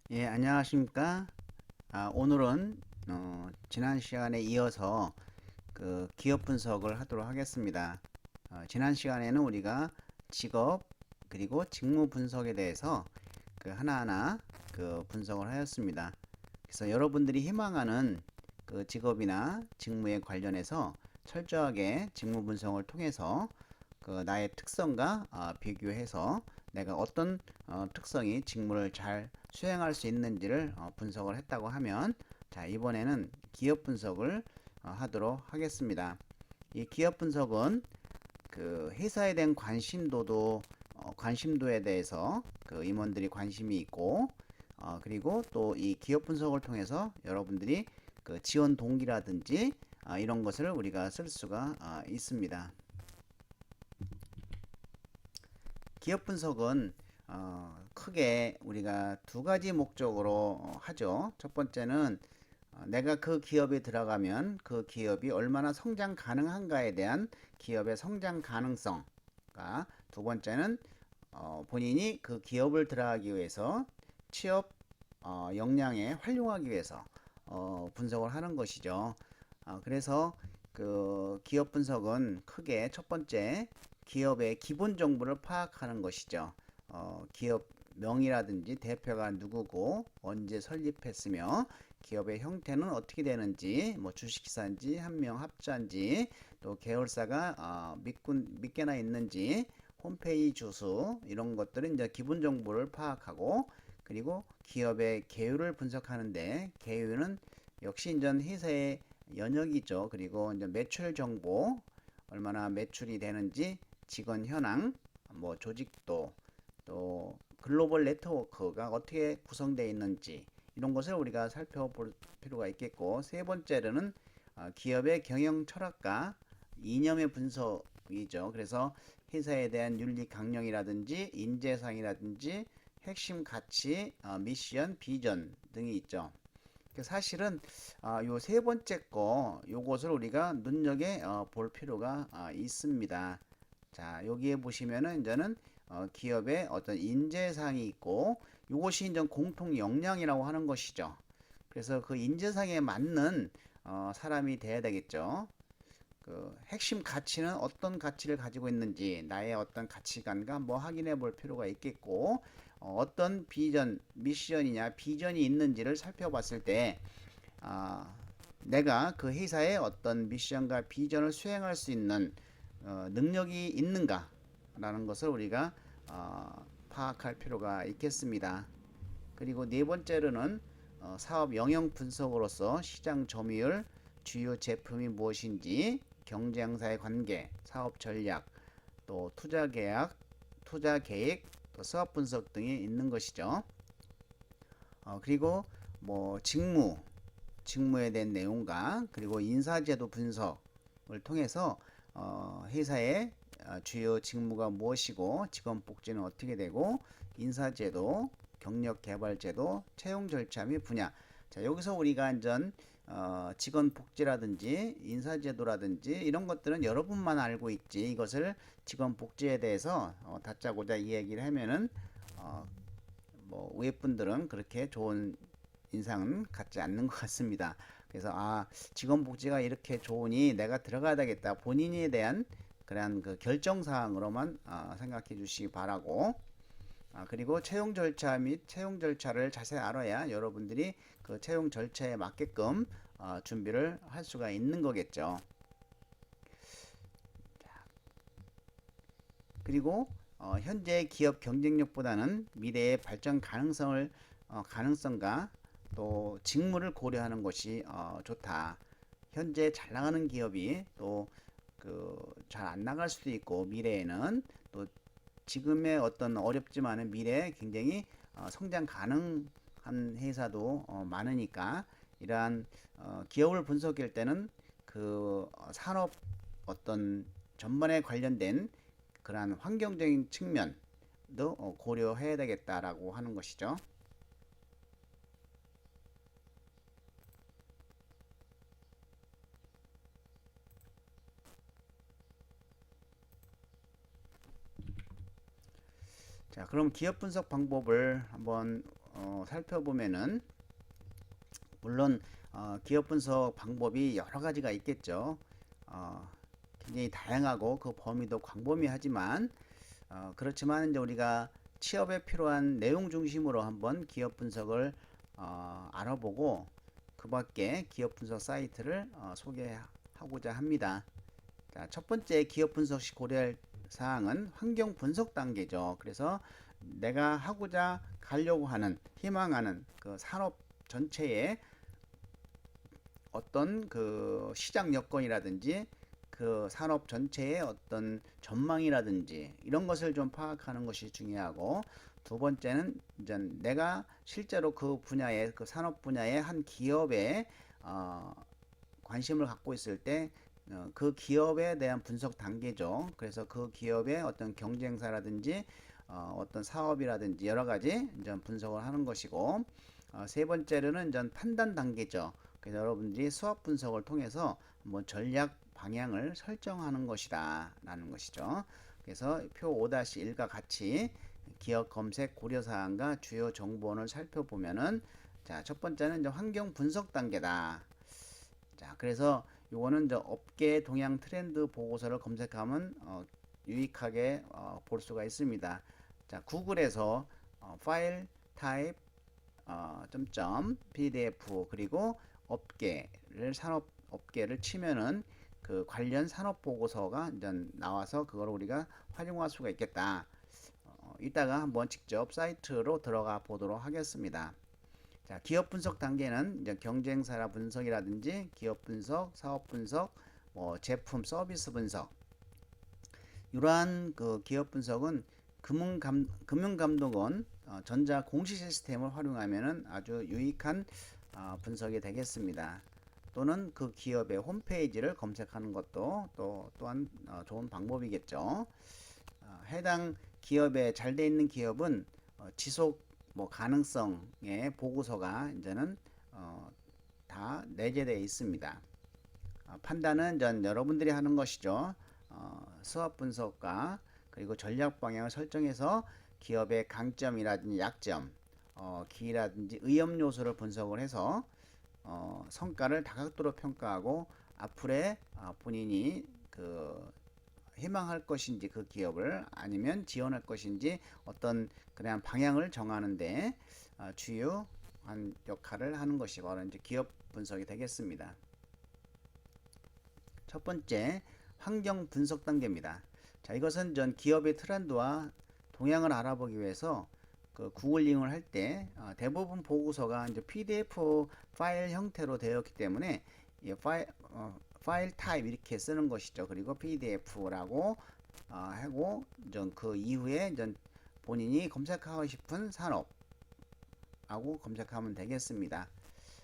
예, 안녕하십니까? 오늘은 지난 시간에 이어서 그 기업 분석을 하도록 하겠습니다. 지난 시간에는 우리가 직업 그리고 직무 분석에 대해서 그 하나하나 그 분석을 하였습니다. 그래서 여러분들이 희망하는 그 직업이나 직무에 관련해서 철저하게 직무 분석을 통해서 그 나의 특성과 비교해서 내가 어떤 특성이 직무를 잘 수행할 수 있는지를 분석을 했다고 하면, 자, 이번에는 기업 분석을 하도록 하겠습니다. 이 기업 분석은 그 회사에 대한 관심도에 대해서 그 임원들이 관심이 있고, 그리고 또 이 기업 분석을 통해서 여러분들이 그 지원 동기라든지 이런 것을 우리가 쓸 수가 있습니다. 기업 분석은 크게 우리가 두 가지 목적으로 하죠. 첫 번째는 내가 그 기업에 들어가면 그 기업이 얼마나 성장 가능한가에 대한 기업의 성장 가능성과, 두 번째는 본인이 그 기업을 들어가기 위해서 취업 역량에 활용하기 위해서 분석을 하는 것이죠. 그래서 그 기업 분석은 크게 첫 번째, 기업의 기본 정보를 파악하는 것이죠. 기업 명이라든지 대표가 누구고 언제 설립했으며 기업의 형태는 어떻게 되는지, 뭐 주식사인지 한명합자인지, 또 계열사가 몇 개나 있는지, 홈페이지 주소, 이런 것들은 이제 기본 정보를 파악하고, 그리고 기업의 계율을 분석하는데, 계율은 역시 이제 회사의 연역이죠. 그리고 이제 매출 정보, 얼마나 매출이 되는지, 직원 현황, 뭐 조직도, 또 글로벌 네트워크가 어떻게 구성되어 있는지, 이런 것을 우리가 살펴볼 필요가 있겠고, 세 번째로는 기업의 경영 철학과 이념의 분석이죠. 그래서 회사에 대한 윤리 강령이라든지 인재상이라든지 핵심 가치, 미션, 비전 등이 있죠. 사실은 요 세 번째 거 요것을 우리가 눈여겨 볼 필요가 있습니다. 자, 여기에 보시면은 이제는 기업의 어떤 인재상이 있고, 요것이 이제 공통 역량이라고 하는 것이죠. 그래서 그 인재상에 맞는 사람이 돼야 되겠죠. 그 핵심 가치는 어떤 가치를 가지고 있는지, 나의 어떤 가치관과 뭐 확인해 볼 필요가 있겠고, 어떤 비전, 미션이냐 비전이 있는지를 살펴봤을 때 아, 내가 그 회사의 어떤 미션과 비전을 수행할 수 있는 능력이 있는가라는 것을 우리가 파악할 필요가 있겠습니다. 그리고 네 번째로는 사업 영역 분석으로서 시장 점유율, 주요 제품이 무엇인지, 경쟁사의 관계, 사업 전략, 또 투자 계약, 투자 계획, 또 사업 분석 등이 있는 것이죠. 그리고 뭐 직무에 대한 내용과, 그리고 인사제도 분석을 통해서 회사의 주요 직무가 무엇이고 직원 복지는 어떻게 되고, 인사제도, 경력개발제도, 채용 절차 및 분야. 자, 여기서 우리가 안전 직원 복지라든지 인사제도라든지 이런 것들은 여러분만 알고 있지, 이것을 직원 복지에 대해서 다짜고짜 이야기를 하면은 어, 뭐 위에 분들은 그렇게 좋은 인상은 갖지 않는 것 같습니다. 그래서 직원 복지가 이렇게 좋으니 내가 들어가야 되겠다, 본인에 대한 그런 그 결정 사항으로만 생각해 주시기 바라고, 그리고 채용 절차 및 채용 절차를 자세히 알아야 여러분들이 그 채용 절차에 맞게끔 준비를 할 수가 있는 거겠죠. 그리고 현재 기업 경쟁력보다는 미래의 발전 가능성과 또 직무를 고려하는 것이 좋다. 현재 잘 나가는 기업이 또 그 잘 안 나갈 수도 있고, 미래에는 또 지금의 어떤 어렵지만은 미래에 굉장히 성장 가능한 회사도 많으니까, 이러한 기업을 분석할 때는 그 산업 어떤 전반에 관련된 그러한 환경적인 측면도 고려해야 되겠다라고 하는 것이죠. 자, 그럼 기업 분석 방법을 한번 살펴보면은 물론 기업 분석 방법이 여러 가지가 있겠죠. 어, 굉장히 다양하고 그 범위도 광범위하지만 그렇지만 이제 우리가 취업에 필요한 내용 중심으로 한번 기업 분석을 알아보고 그 밖에 기업 분석 사이트를 소개하고자 합니다. 자, 첫 번째 기업 분석 시 고려할 사항은 환경 분석 단계죠. 그래서 내가 하고자 가려고 하는 희망하는 그 산업 전체의 어떤 그 시장 여건이라든지 그 산업 전체의 어떤 전망이라든지 이런 것을 좀 파악하는 것이 중요하고, 두 번째는 이제 내가 실제로 그 분야의 그 산업 분야의 한 기업에 관심을 갖고 있을 때 그 기업에 대한 분석 단계죠. 그래서 그 기업의 어떤 경쟁사라든지 어떤 사업이라든지 여러 가지 이제 분석을 하는 것이고, 세 번째로는 이제 판단 단계죠. 그래서 여러분들이 수학 분석을 통해서 한번 전략 방향을 설정하는 것이다 라는 것이죠. 그래서 표 5-1과 같이 기업 검색 고려사항과 주요 정보원을 살펴보면은, 자, 첫 번째는 이제 환경 분석 단계다. 자, 그래서 요거는 이제 업계 동향 트렌드 보고서를 검색하면 유익하게 볼 수가 있습니다. 자, 구글에서 파일 타입 점점 PDF 그리고 업계를 산업 업계를 치면은 그 관련 산업 보고서가 이제 나와서 그걸 우리가 활용할 수가 있겠다. 이따가 한번 직접 사이트로 들어가 보도록 하겠습니다. 자, 기업 분석 단계는 이제 경쟁사 분석이라든지 기업 분석, 사업 분석, 뭐 제품 서비스 분석, 이러한 그 기업 분석은 금융감독원 전자 공시 시스템을 활용하면은 아주 유익한 분석이 되겠습니다. 또는 그 기업의 홈페이지를 검색하는 것도 또한 좋은 방법이겠죠. 해당 기업에 잘 돼 있는 기업은 지속 뭐 가능성의 보고서가 이제는 다 내재되어 있습니다. 판단은 전 여러분들이 하는 것이죠. 수업 분석과 그리고 전략 방향을 설정해서 기업의 강점이라든지 약점, 기라든지 위험 요소를 분석을 해서 성과를 다각도로 평가하고 앞으로의 본인이 그 희망할 것인지 그 기업을 아니면 지원할 것인지 어떤 그냥 방향을 정하는데 주요한 역할을 하는 것이 바로 이제 기업 분석이 되겠습니다. 첫 번째 환경 분석 단계입니다. 자, 이것은 전 기업의 트렌드와 동향을 알아보기 위해서 그 구글 링을 할 때 대부분 보고서가 이제 PDF 파일 형태로 되었기 때문에 이 파일 타입 이렇게 쓰는 것이죠. 그리고 PDF라고 하고 그 이후에 본인이 검색하고 싶은 산업하고 검색하면 되겠습니다.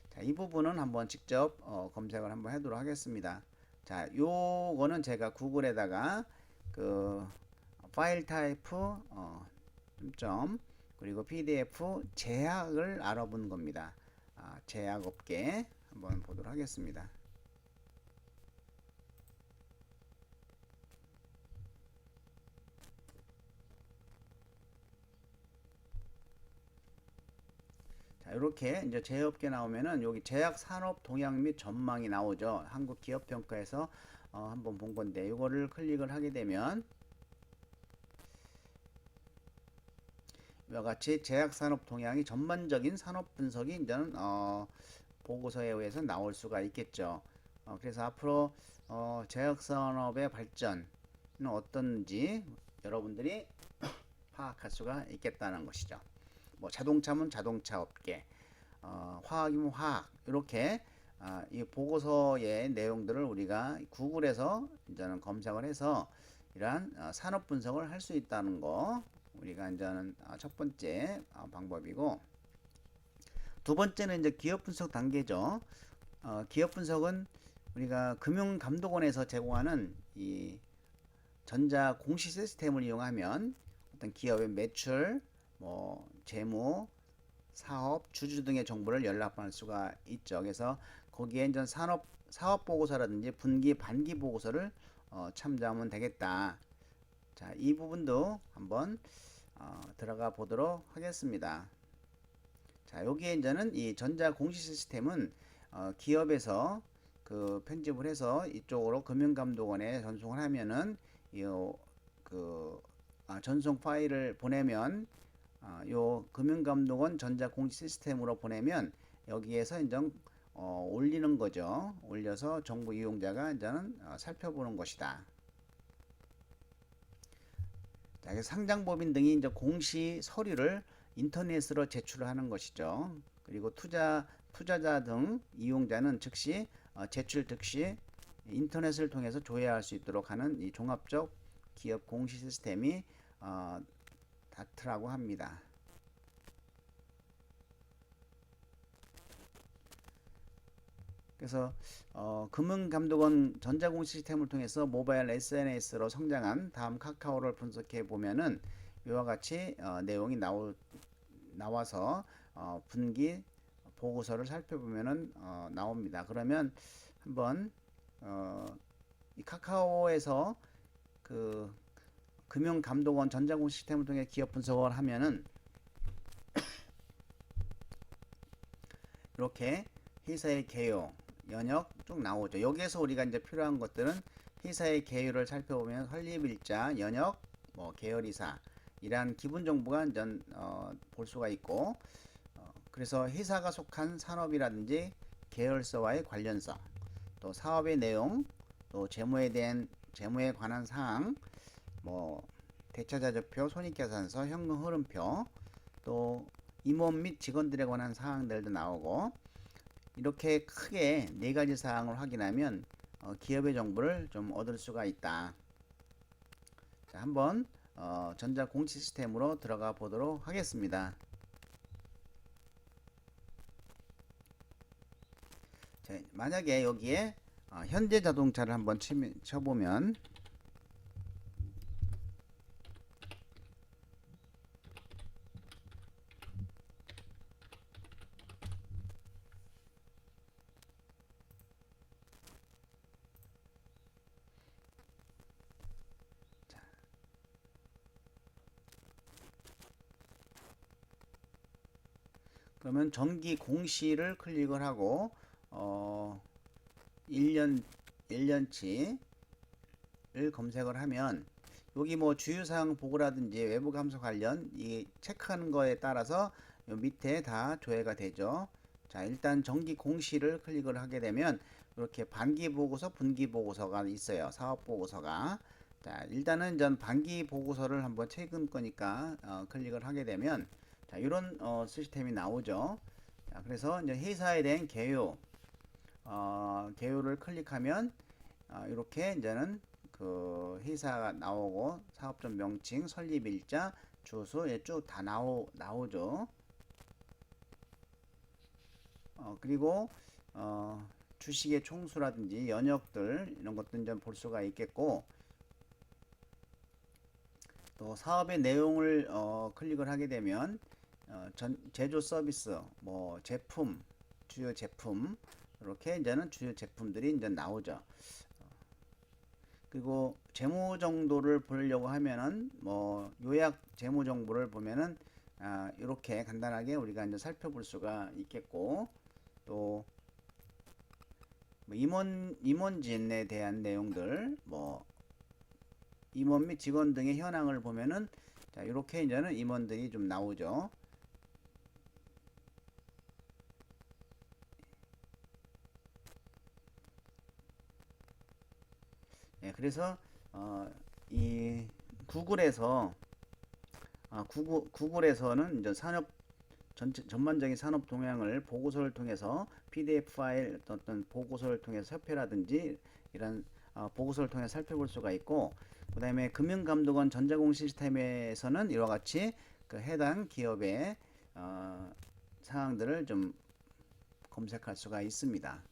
자, 이 부분은 한번 직접 검색을 한번 하도록 하겠습니다. 자, 요거는 제가 구글에다가 그 파일 타입 점 그리고 PDF 제약을 알아본 겁니다. 제약 업계 한번 보도록 하겠습니다. 자, 이렇게 이제 제약업계 나오면은 여기 제약 산업 동향 및 전망이 나오죠. 한국 기업 평가에서 한번 본 건데 이거를 클릭을 하게 되면 이와 같이 제약 산업 동향이 전반적인 산업 분석이 이제는 보고서에 의해서 나올 수가 있겠죠. 그래서 앞으로 제약 산업의 발전은 어떤지 여러분들이 파악할 수가 있겠다는 것이죠. 뭐 자동차면 자동차 업계, 화학이면 화학, 이렇게 이 보고서의 내용들을 우리가 구글에서 이제는 검색을 해서 이러한 산업 분석을 할 수 있다는 거, 우리가 이제는 첫 번째 방법이고, 두 번째는 이제 기업 분석 단계죠. 기업 분석은 우리가 금융감독원에서 제공하는 이 전자 공시 시스템을 이용하면 어떤 기업의 매출, 뭐 재무, 사업, 주주 등의 정보를 열람할 수가 있죠. 그래서 거기에 이제 사업 보고서라든지 분기, 반기 보고서를 참조하면 되겠다. 자, 이 부분도 한번 들어가 보도록 하겠습니다. 자, 여기에 이제는 이 전자 공시 시스템은 기업에서 그 편집을 해서 이쪽으로 금융감독원에 전송을 하면은 이그 전송 파일을 보내면 요 금융감독원 전자공시 시스템으로 보내면 여기에서 이제 올리는 거죠. 올려서 정부 이용자가 이제는 살펴보는 것이다. 자, 상장법인 등이 이제 공시 서류를 인터넷으로 제출하는 것이죠. 그리고 투자자 등 이용자는 즉시 제출 즉시 인터넷을 통해서 조회할 수 있도록 하는 이 종합적 기업 공시 시스템이 다트라고 합니다. 그래서 금융감독원 전자공시 시스템을 통해서 모바일 SNS로 성장한 다음 카카오를 분석해 보면은 이와 같이 내용이 나와서 분기 보고서를 살펴보면은 나옵니다. 그러면 한번 이 카카오에서 그 금융감독원 전자공시 시스템을 통해 기업 분석을 하면은 이렇게 회사의 개요, 연역 쭉 나오죠. 여기에서 우리가 이제 필요한 것들은 회사의 개요를 살펴보면 설립일자, 연역, 뭐 계열이사 이러한 기본 정보가 이제 볼 수가 있고, 그래서 회사가 속한 산업이라든지 계열사와의 관련성, 또 사업의 내용, 또 재무에 관한 사항, 뭐 대차자료표, 손익계산서, 현금 흐름표, 또 임원 및 직원들에 관한 사항들도 나오고, 이렇게 크게 네 가지 사항을 확인하면 기업의 정보를 좀 얻을 수가 있다. 자, 한번 전자공시 시스템으로 들어가 보도록 하겠습니다. 자, 만약에 여기에 현대자동차를 한번 쳐보면, 그러면 정기 공시를 클릭을 하고 1년치를 검색을 하면 여기 뭐 주유사항 보고라든지 외부 감소 관련 이 체크하는 거에 따라서 요 밑에 다 조회가 되죠. 자, 일단 정기 공시를 클릭을 하게 되면 이렇게 반기 보고서, 분기 보고서가 있어요. 사업 보고서가. 자, 일단은 전 반기 보고서를 한번 최근 거니까 클릭을 하게 되면 자, 이런 시스템이 나오죠. 자, 그래서 이제 회사에 대한 개요를 클릭하면 이렇게 이제는 그 회사가 나오고 사업점 명칭, 설립일자, 주소 쭉 다 나오죠. 그리고 주식의 총수라든지 연역들 이런 것들 좀 볼 수가 있겠고, 또 사업의 내용을 클릭을 하게 되면 제조 서비스, 뭐 제품, 주요 제품 이렇게 이제는 주요 제품들이 이제 나오죠. 그리고 재무 정도를 보려고 하면은 뭐 요약 재무 정보를 보면은 이렇게 간단하게 우리가 이제 살펴볼 수가 있겠고, 또 뭐 임원진에 대한 내용들, 뭐 임원 및 직원 등의 현황을 보면은 자, 이렇게 이제는 임원들이 좀 나오죠. 예, 그래서 이 구글에서는 이제 전반적인 산업 동향을 보고서를 통해서 PDF 파일 어떤 보고서를 통해서 살펴라든지 이런 보고서를 통해 살펴볼 수가 있고, 그 다음에 금융감독원 전자공시 시스템에서는 이와 같이 그 해당 기업의 사항들을 좀 검색할 수가 있습니다.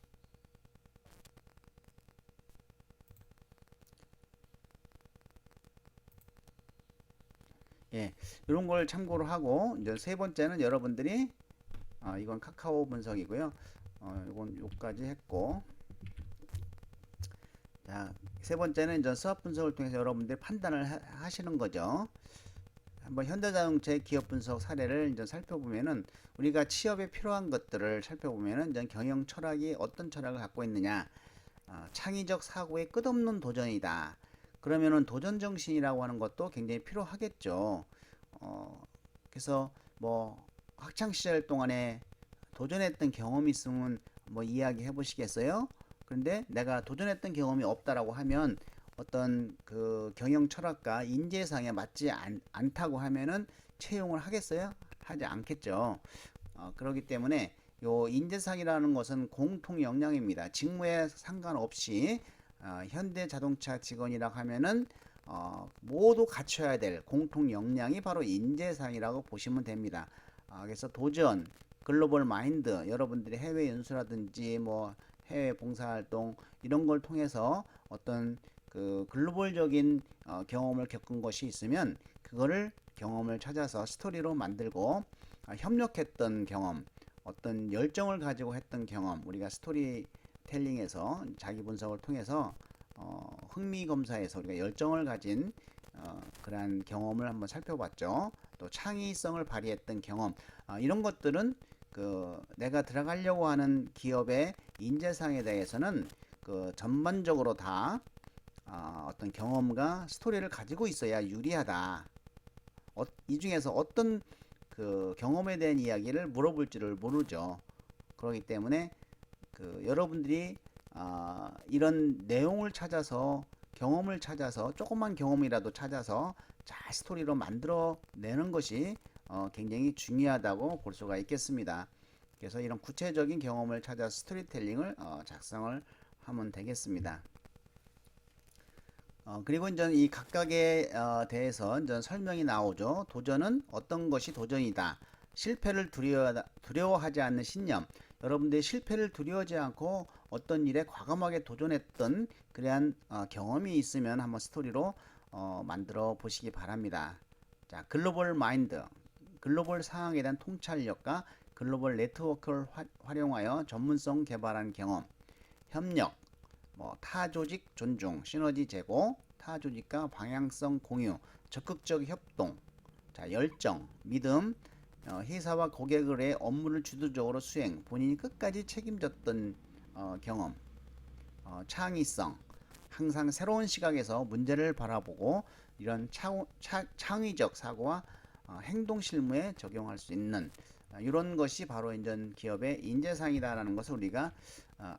예, 이런 걸 참고로 하고 이제 세 번째는 여러분들이 이건 카카오 분석이고요. 이건 요까지 했고, 자, 세 번째는 이제 수학 분석을 통해서 여러분들이 판단을 하시는 거죠. 한번 현대자동차의 기업 분석 사례를 이제 살펴보면은 우리가 취업에 필요한 것들을 살펴보면은 이제 경영 철학이 어떤 철학을 갖고 있느냐, 창의적 사고의 끝없는 도전이다. 그러면은 도전 정신이라고 하는 것도 굉장히 필요하겠죠. 그래서 뭐 학창 시절 동안에 도전했던 경험이 있으면 뭐 이야기해 보시겠어요? 그런데 내가 도전했던 경험이 없다라고 하면 어떤 그 경영 철학과 인재상에 맞지 않다고 하면은 채용을 하겠어요? 하지 않겠죠. 그렇기 때문에 요 인재상이라는 것은 공통 역량입니다. 직무에 상관없이 현대 자동차 직원이라고 하면은 모두 갖춰야 될 공통 역량이 바로 인재상이라고 보시면 됩니다. 그래서 도전, 글로벌 마인드, 여러분들이 해외 연수라든지 뭐 해외 봉사활동 이런 걸 통해서 어떤 그 글로벌적인 경험을 겪은 것이 있으면 그거를 경험을 찾아서 스토리로 만들고 협력했던 경험, 어떤 열정을 가지고 했던 경험, 우리가 스토리텔링에서 자기 분석을 통해서 흥미 검사에서 우리가 열정을 가진 그러한 경험을 한번 살펴봤죠. 또 창의성을 발휘했던 경험, 이런 것들은 그 내가 들어가려고 하는 기업의 인재상에 대해서는 그 전반적으로 다 어떤 경험과 스토리를 가지고 있어야 유리하다. 이 중에서 어떤 그 경험에 대한 이야기를 물어볼지를 모르죠. 그렇기 때문에 그 여러분들이 이런 내용을 찾아서 경험을 찾아서 조그만 경험이라도 찾아서 잘 스토리로 만들어 내는 것이 굉장히 중요하다고 볼 수가 있겠습니다. 그래서 이런 구체적인 경험을 찾아 스토리텔링을 작성을 하면 되겠습니다. 그리고 이제 이 각각에 대해서 이제 설명이 나오죠. 도전은 어떤 것이 도전이다. 실패를 두려워하지 않는 신념. 여러분들이 실패를 두려워하지 않고 어떤 일에 과감하게 도전했던 그러한 경험이 있으면 한번 스토리로 만들어 보시기 바랍니다. 자, 글로벌 마인드. 글로벌 상황에 대한 통찰력과 글로벌 네트워크를 활용하여 전문성 개발한 경험. 협력. 타 조직 존중, 시너지 제고, 타 조직과 방향성 공유, 적극적 협동, 자, 열정, 믿음, 회사와 고객의 업무를 주도적으로 수행, 본인이 끝까지 책임졌던 경험, 창의성, 항상 새로운 시각에서 문제를 바라보고 이런 창의적 사고와 행동 실무에 적용할 수 있는 이런 것이 바로 이제 기업의 인재상이다라는 것을 우리가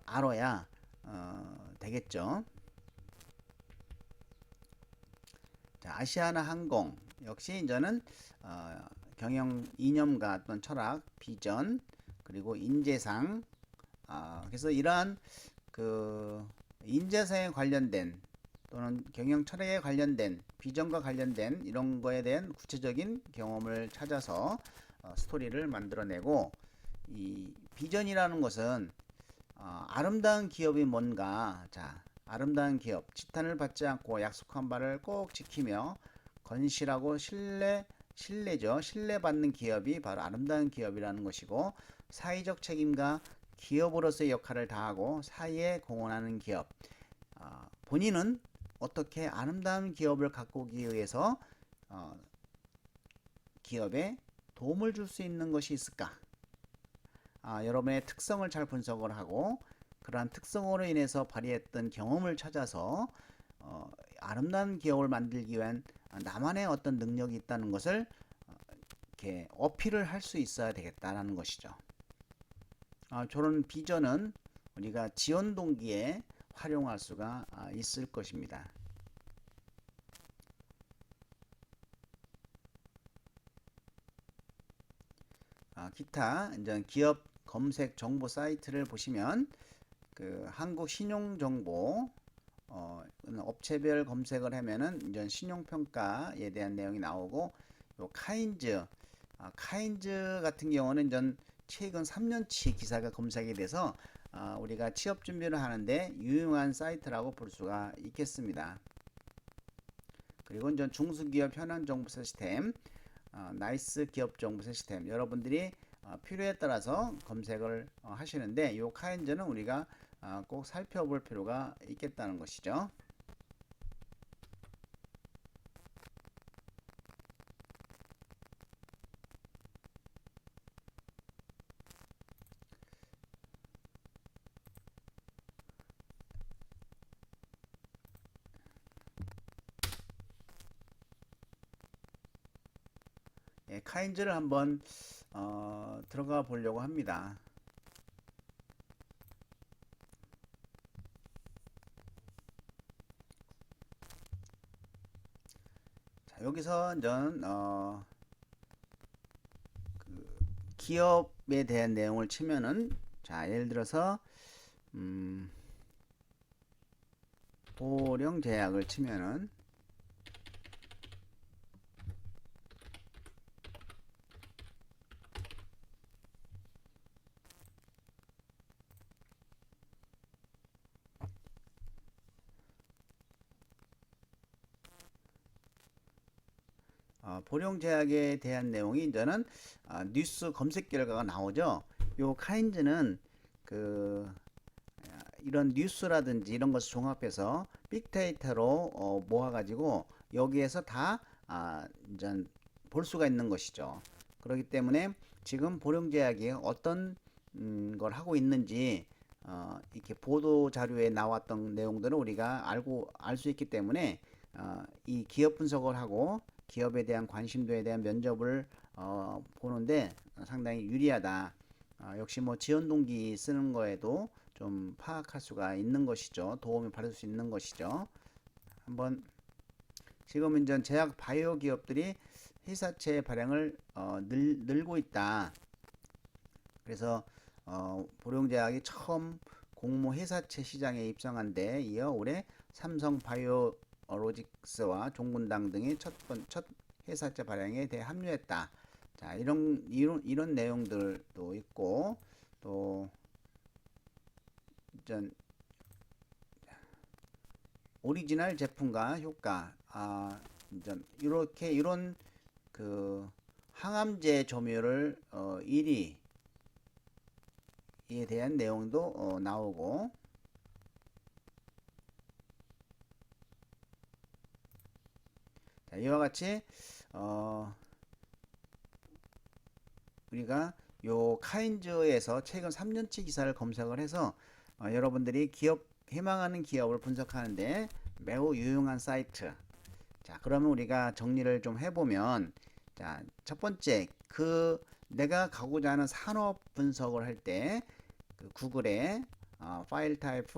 알아야 되겠죠. 자, 아시아나 항공 역시 이제는 경영 이념과 어떤 철학, 비전 그리고 인재상 그래서 이러한 그 인재상에 관련된 또는 경영 철학에 관련된 비전과 관련된 이런 거에 대한 구체적인 경험을 찾아서 스토리를 만들어내고 이 비전이라는 것은 아름다운 기업이 뭔가 자 아름다운 기업 지탄을 받지 않고 약속한 바를 꼭 지키며 건실하고 신뢰죠. 신뢰받는 기업이 바로 아름다운 기업이라는 것이고 사회적 책임과 기업으로서의 역할을 다하고 사회에 공헌하는 기업 본인은 어떻게 아름다운 기업을 가꾸기 위해서 기업에 도움을 줄 수 있는 것이 있을까? 여러분의 특성을 잘 분석을 하고 그러한 특성으로 인해서 발휘했던 경험을 찾아서 아름다운 기업을 만들기 위한 나만의 어떤 능력이 있다는 것을 이렇게 어필을 할 수 있어야 되겠다라는 것이죠. 저런 비전은 우리가 지원 동기에 활용할 수가 있을 것입니다. 기타 이제 기업 검색 정보 사이트를 보시면 그 한국 신용정보 업체별 검색을 하면은 이제 신용평가에 대한 내용이 나오고 요 카인즈 같은 경우는 이제 최근 3년치 기사가 검색이 돼서 우리가 취업 준비를 하는데 유용한 사이트라고 볼 수가 있겠습니다. 그리고 이제 중소기업 현황 정보 시스템, 나이스 기업 정보 시스템 여러분들이 필요에 따라서 검색을 하시는데 이 카인즈는 우리가 꼭 살펴볼 필요가 있겠다는 것이죠. 카인즈를 한번 들어가 보려고 합니다. 자, 여기서 전 기업에 대한 내용을 치면은, 자, 예를 들어서 보령제약을 치면은, 보령제약에 대한 내용이 이제는 뉴스 검색 결과가 나오죠. 요 카인즈는 그 이런 뉴스라든지 이런 것을 종합해서 빅데이터로 모아가지고 여기에서 다 이제 볼 수가 있는 것이죠. 그렇기 때문에 지금 보령제약이 어떤 걸 하고 있는지 이렇게 보도 자료에 나왔던 내용들을 우리가 알 수 있기 때문에 이 기업 분석을 하고 기업에 대한 관심도에 대한 면접을 보는데 상당히 유리하다. 역시 뭐 지원 동기 쓰는 거에도 좀 파악할 수가 있는 것이죠. 도움을 받을 수 있는 것이죠. 한번 지금 이제 제약 바이오 기업들이 회사채 발행을 늘고 있다. 그래서 보령제약이 처음 공모 회사채 시장에 입성한 데 이어 올해 삼성 바이오로직스와 종군당 등이 첫 회사채 발행에 대해 합류했다. 자, 이런 내용들도 있고, 또 전 오리지널 제품과 효과, 이런 그 항암제 조미료를 1위에 대한 내용도 나오고, 자, 이와 같이 우리가 요 카인즈에서 최근 3년치 기사를 검색을 해서 여러분들이 희망하는 기업을 분석하는데 매우 유용한 사이트. 자, 그러면 우리가 정리를 좀 해보면, 자, 첫 번째, 내가 가고자 하는 산업 분석을 할 때, 구글에 파일 타입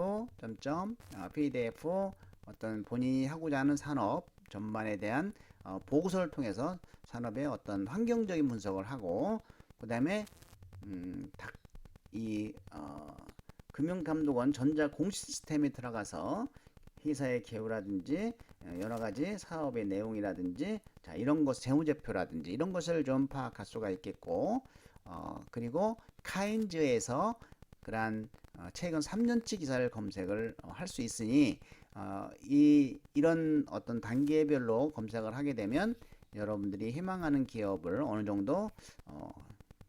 .pdf 어떤 본인이 하고자 하는 산업 전반에 대한 보고서를 통해서 산업의 어떤 환경적인 분석을 하고, 그 다음에 금융감독원 전자공시 시스템에 들어가서 회사의 기여라든지 여러 가지 사업의 내용이라든지, 자, 이런 것, 재무제표라든지 이런 것을 좀 파악할 수가 있겠고, 그리고 카인즈에서 그러한 최근 3년치 기사를 검색을 할 수 있으니 이런 어떤 단계별로 검색을 하게 되면 여러분들이 희망하는 기업을 어느 정도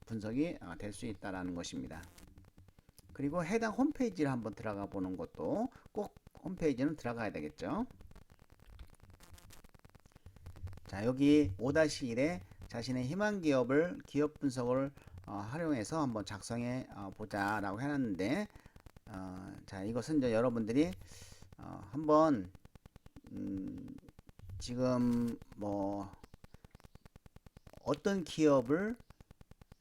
분석이 될 수 있다라는 것입니다. 그리고 해당 홈페이지를 한번 들어가 보는 것도, 꼭 홈페이지는 들어가야 되겠죠. 자, 여기 5-1에 자신의 희망 기업 분석을 활용해서 한번 작성해 보자 라고 해놨는데, 자, 이것은 이제 여러분들이 한번 지금 뭐 어떤 기업을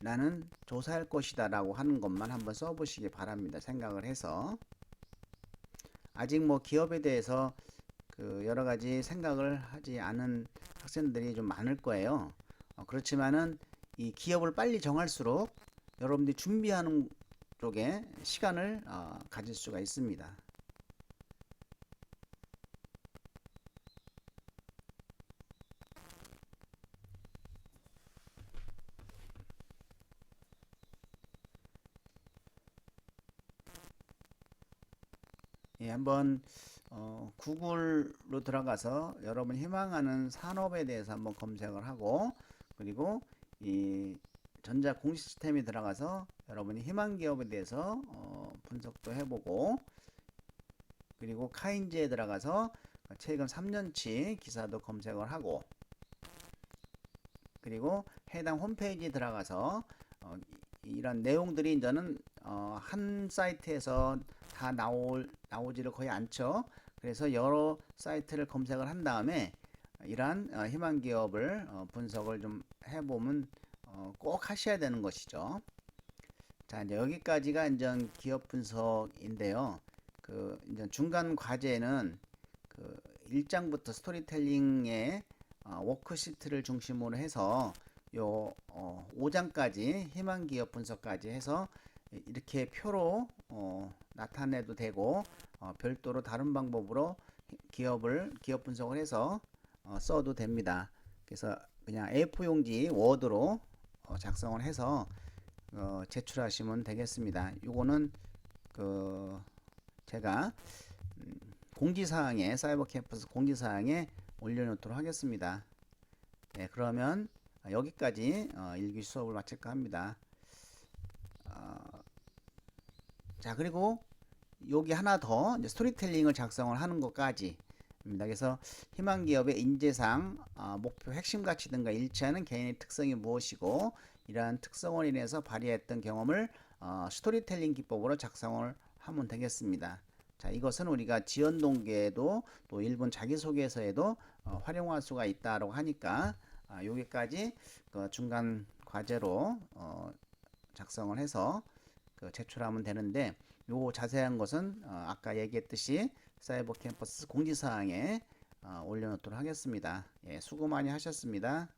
나는 조사할 것이다 라고 하는 것만 한번 써보시기 바랍니다. 생각을 해서. 아직 뭐 기업에 대해서 여러 가지 생각을 하지 않은 학생들이 좀 많을 거예요. 그렇지만은 이 기업을 빨리 정할수록 여러분들이 준비하는 쪽에 시간을 가질 수가 있습니다. 예, 한번 구글로 들어가서 여러분 희망하는 산업에 대해서 한번 검색을 하고, 그리고 이 전자 공시 시스템에 들어가서 여러분이 희망 기업에 대해서 분석도 해보고, 그리고 카인즈에 들어가서 최근 3년치 기사도 검색을 하고, 그리고 해당 홈페이지에 들어가서 이런 내용들이 이제는 한 사이트에서 다 나오지를 거의 않죠. 그래서 여러 사이트를 검색을 한 다음에 이러한 희망 기업을 분석을 좀 해보면 꼭 하셔야 되는 것이죠. 자, 이제 여기까지가 이제 기업 분석인데요. 그 이제 중간 과제는 그 1장부터 스토리텔링의 워크시트를 중심으로 해서 요 5장까지 희망 기업 분석까지 해서 이렇게 표로 나타내도 되고 별도로 다른 방법으로 기업 분석을 해서 써도 됩니다. 그래서 그냥 A4 용지 워드로 작성을 해서 제출하시면 되겠습니다. 요거는 그 제가 공지사항에 사이버 캠퍼스 공지사항에 올려놓도록 하겠습니다. 네, 그러면 여기까지 일기 수업을 마칠까 합니다. 자, 그리고 여기 하나 더 스토리텔링을 작성을 하는 것까지입니다. 그래서 희망 기업의 인재상 목표 핵심 가치 등과 일치하는 개인의 특성이 무엇이고 이러한 특성을 인해서 발휘했던 경험을 스토리텔링 기법으로 작성을 하면 되겠습니다. 자, 이것은 우리가 지원 동기에도 또 일본 자기소개서에도 활용할 수가 있다고 하니까 여기까지 그 중간 과제로 작성을 해서 제출하면 되는데 요 자세한 것은 아까 얘기했듯이 사이버 캠퍼스 공지사항에 올려놓도록 하겠습니다. 예, 수고 많이 하셨습니다.